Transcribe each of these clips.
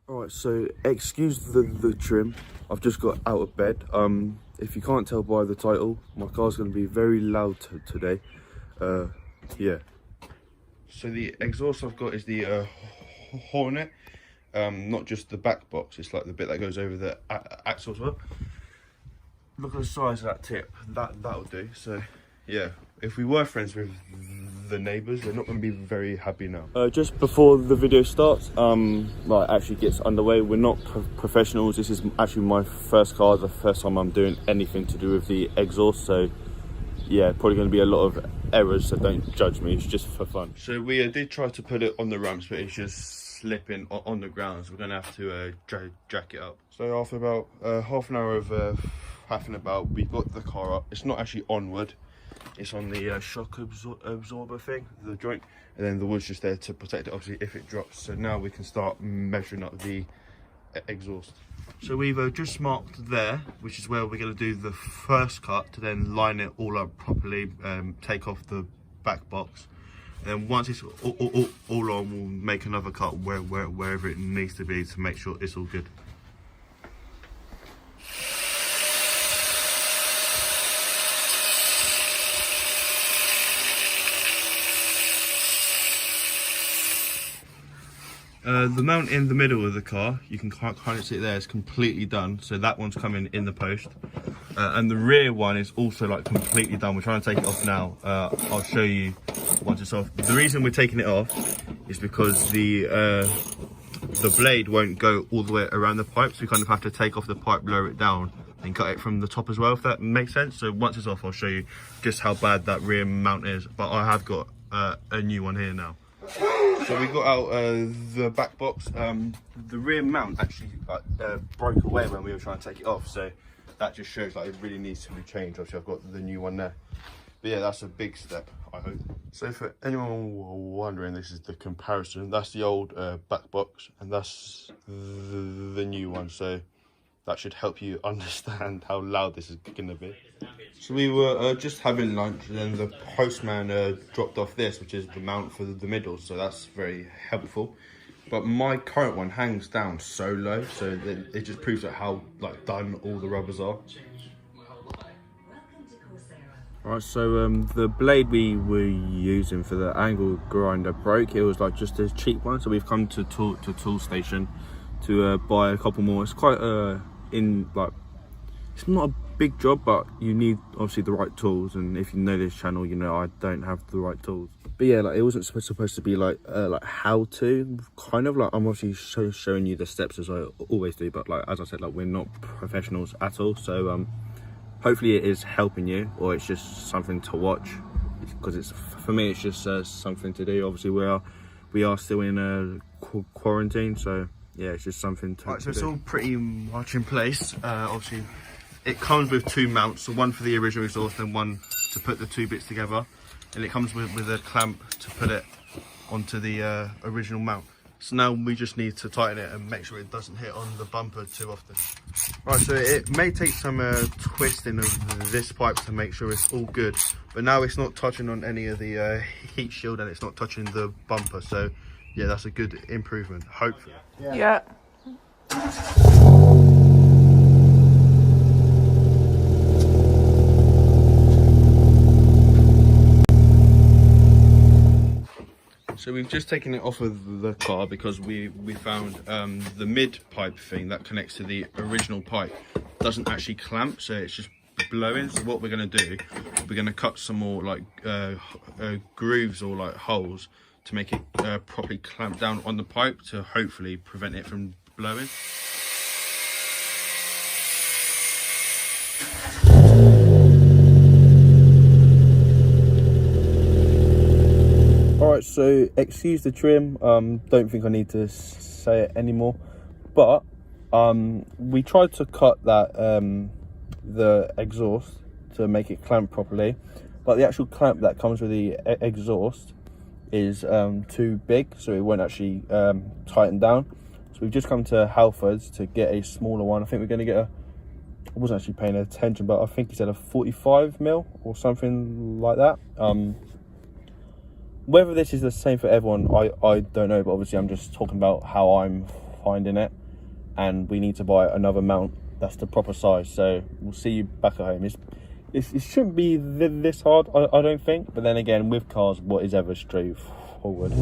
Alright, so excuse the trim. I've just got out of bed. If you can't tell by the title, my car's going to be very loud today. Yeah. So the exhaust I've got is the Hornet. Not just the back box, it's like the bit that goes over the axle as well. Look at the size of that tip. That'll do. So yeah, if we were friends with the neighbours, they're not going to be very happy now. Just before the video starts, like actually gets underway, we're not professionals. This is actually my first car, the first time I'm doing anything to do with the exhaust. So yeah, probably going to be a lot of errors, so don't judge me, it's just for fun. So we did try to put it on the ramps, but it's just slipping on the ground, so we're going to have to jack it up. So after about half an hour of faffing about, we got the car up. It's not actually on wood, it's on the shock absorber thing, the joint, and then the wood's just there to protect it, obviously, if it drops. So now we can start measuring up the exhaust. So we've just marked there, which is where we're going to do the first cut to then line it all up properly, take off the back box, and then once it's all on, we'll make another cut wherever it needs to be to make sure it's all good. The mount in the middle of the car, you can kind of see it there, it's completely done. So that one's coming in the post. And the rear one is also like completely done. We're trying to take it off now. I'll show you once it's off. The reason we're taking it off is because the blade won't go all the way around the pipe. So we kind of have to take off the pipe, lower it down and cut it from the top as well, if that makes sense. So once it's off, I'll show you just how bad that rear mount is. But I have got a new one here now. So we got out the back box. The rear mount actually broke away when we were trying to take it off, so that just shows like it really needs to be changed. Obviously I've got the new one there, but yeah, that's a big step, I hope. So for anyone wondering, this is the comparison. That's the old back box and that's the new one, so that should help you understand how loud this is gonna be. So we were just having lunch, and then the postman dropped off this, which is the mount for the middle, so that's very helpful. But my current one hangs down so low, so it just proves like how like done all the rubbers are. Alright, so the blade we were using for the angle grinder broke. It was like just a cheap one, so we've come to tool station to buy a couple more. It's quite it's not a big job, but you need obviously the right tools, and if you know this channel, you know I don't have the right tools. But yeah, like it wasn't supposed to be like how to, kind of like I'm obviously showing you the steps as I always do, but like as I said, like we're not professionals at all, so hopefully it is helping you, or it's just something to watch, because it's, for me, it's just something to do. Obviously we are still in quarantine, so yeah, it's just something to do. It's all pretty much in place. Obviously it comes with two mounts, so one for the original exhaust and one to put the two bits together, and it comes with a clamp to put it onto the original mount. So now we just need to tighten it and make sure it doesn't hit on the bumper too often. Right, so it may take some twisting of this pipe to make sure it's all good, but now it's not touching on any of the heat shield, and it's not touching the bumper, so yeah, that's a good improvement, hopefully. Yeah. So we've just taken it off of the car because we found the mid pipe thing that connects to the original pipe doesn't actually clamp, so it's just blowing. So what we're going to do, we're going to cut some more like grooves or like holes to make it properly clamp down on the pipe to hopefully prevent it from blowing. Alright, so excuse the trim, don't think I need to say it anymore, but we tried to cut that the exhaust to make it clamp properly, but the actual clamp that comes with the exhaust is too big, so it won't actually tighten down. So we've just come to Halfords to get a smaller one. I think we're going to get I wasn't actually paying attention, but I think he said a 45mm or something like that. Whether this is the same for everyone, I don't know, but obviously I'm just talking about how I'm finding it, and we need to buy another mount that's the proper size. So we'll see you back at home. It shouldn't be this hard, I don't think, but then again, with cars, what is ever straightforward?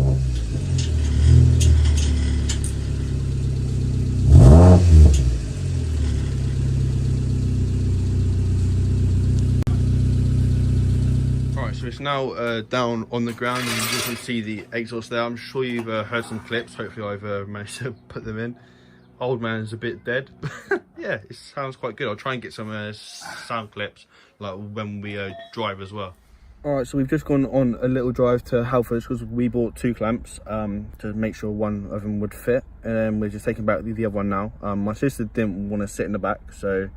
Alright, so it's now down on the ground, and you can see the exhaust there. I'm sure you've heard some clips. Hopefully I've managed to put them in. Old man's a bit dead, but yeah, it sounds quite good. I'll try and get some sound clips like when we drive as well. Alright, so we've just gone on a little drive to Halfords because we bought 2 clamps to make sure one of them would fit, and we're just taking back the other one now. My sister didn't want to sit in the back, so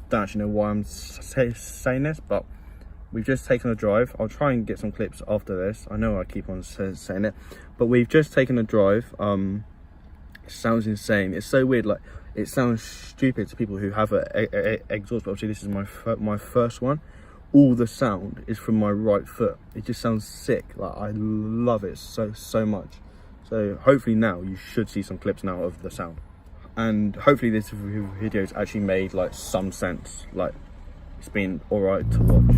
don't actually know why I'm saying this, but we've just taken a drive. I'll try and get some clips after this. I know I keep on saying it, but we've just taken a drive. It sounds insane. It's so weird. Like, it sounds stupid to people who have a exhaust, but obviously this is my first one. All the sound is from my right foot. It just sounds sick. Like, I love it so much. So hopefully now you should see some clips now of the sound, and hopefully this video's actually made like some sense. Like, it's been all right to watch.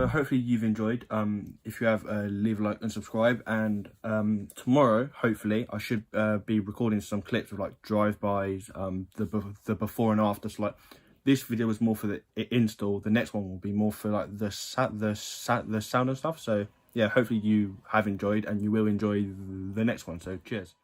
Hopefully you've enjoyed. If you have, leave a like and subscribe, and tomorrow hopefully I should be recording some clips of like drive-bys, the before and after. So like, this video was more for the install, the next one will be more for like the sound and stuff. So yeah, hopefully you have enjoyed and you will enjoy the next one. So cheers.